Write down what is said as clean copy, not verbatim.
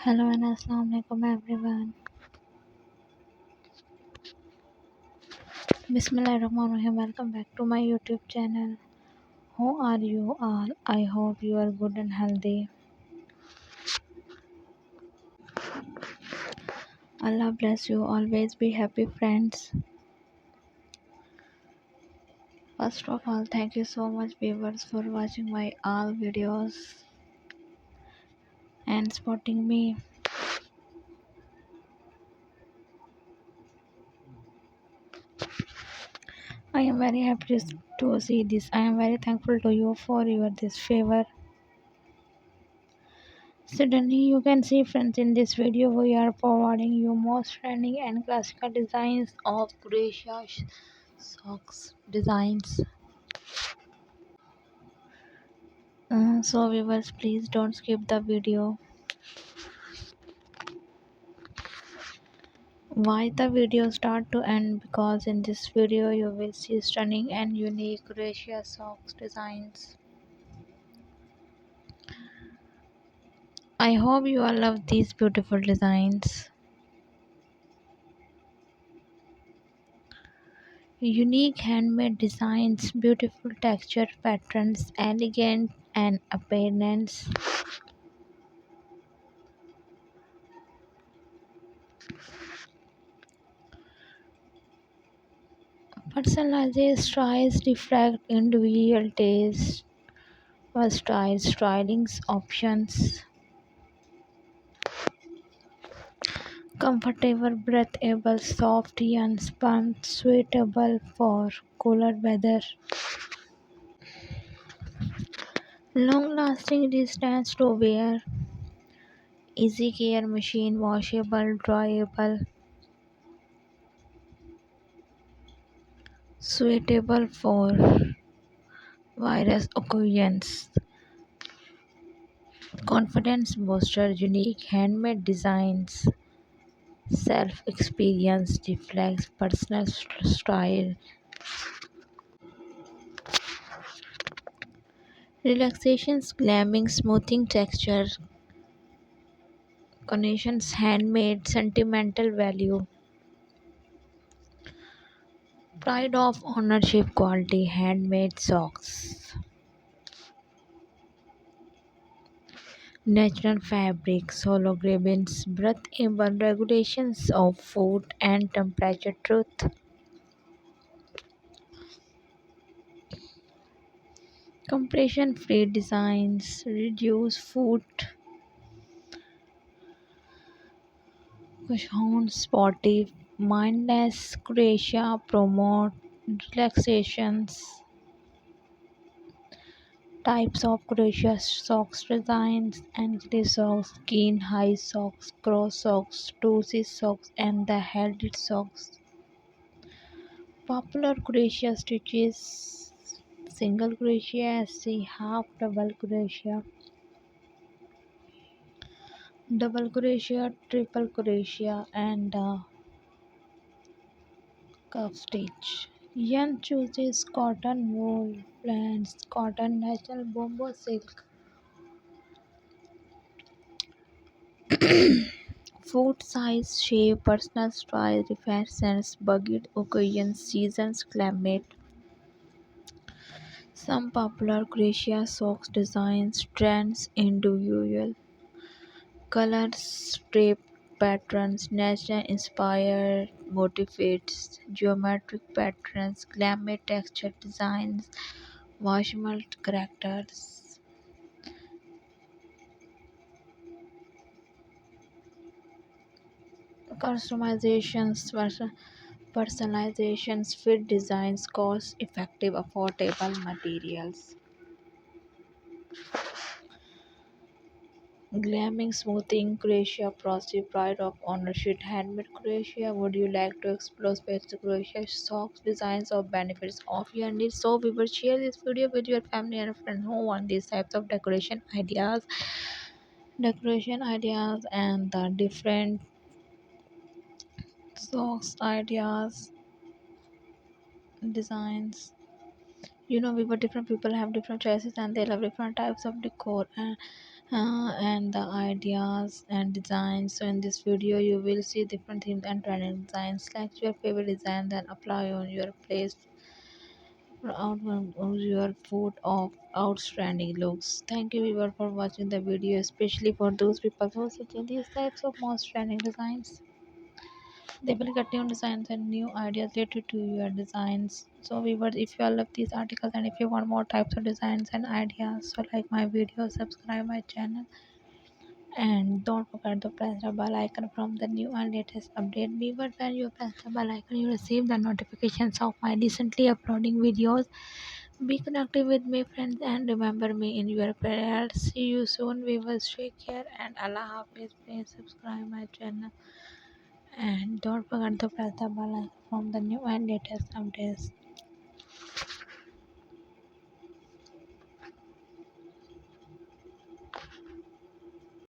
Hello and Assalamualaikum everyone. Bismillahirrahmanirrahim. Welcome back to my YouTube channel. How are you all? I hope you are good and healthy. Allah bless you. Always be happy, friends. First of all, thank you so much, viewers, for watching my all videos and supporting me. I am very happy to see this. I am very thankful to you for your this favor. Suddenly, you can see, friends, in this video we are providing you most trending and classical designs of Crochet socks designs. So viewers, please don't skip the video. Watch the video start to end, because in this video you will see stunning and unique Crochet socks designs. I hope you all love these beautiful designs. Unique handmade designs, beautiful texture patterns, elegant and appearance. Personalized styles reflect individual taste, versatile styling options, comfortable, breathable, soft yarn spun, suitable for cooler weather, long-lasting resistance to wear, easy care, machine washable, dryable, suitable for various occasions, confidence booster, unique handmade designs. Self-experience reflects personal style. Relaxations, glamming, smoothing texture, connections, handmade, sentimental value. Pride of ownership, quality, handmade socks. Natural fabrics, holograms, breathable, regulations of food and temperature, truth. Compression-free designs, reduce food cushions, sporty, mindless Croatia promote relaxations. Types of Croatia socks designs: ankle socks, skin high socks, cross socks, two-C socks, and the headed socks. Popular Croatia stitches: single crochet, see half double crochet, double crochet, triple crochet, and cuff stitch. Yarn chooses cotton, wool, blends, cotton, natural, bamboo, silk. Food size, shape, personal style, fashions, budget, occasions, seasons, climate. Some popular Croatia socks designs, trends, individual colors, shape, patterns, nature inspired motifs, geometric patterns, climate texture designs, washable characters. Customizations, personalizations, fit designs, cost effective, affordable materials. Glamming, smoothing, Croatia, Prosy, pride of ownership, handmade Croatia. Would you like to explore specific Croatia socks, designs, or benefits of your needs? So we will share this video with your family and friends who want these types of decoration ideas, and the different socks ideas, designs. We were different people have different choices and they love different types of decor, and the ideas and designs. So in this video you will see different themes and trending designs. Select your favorite design, then apply on your place or on your foot of outstanding looks. Thank you viewer for watching the video, especially for those people who are searching these types of most trending designs. They will get new designs and new ideas related to your designs. So viewers, if you all love these articles and if you want more types of designs and ideas, so like my video, subscribe my channel, and don't forget to press the bell icon from the new and latest update. Viewers, when you press the bell icon, you receive the notifications of my recently uploading videos. Be connected with my friends and remember me in your prayers. See you soon, viewers. Take care and Allah Hafiz. Please subscribe my channel and don't forget to press the bell icon from the new and latest updates.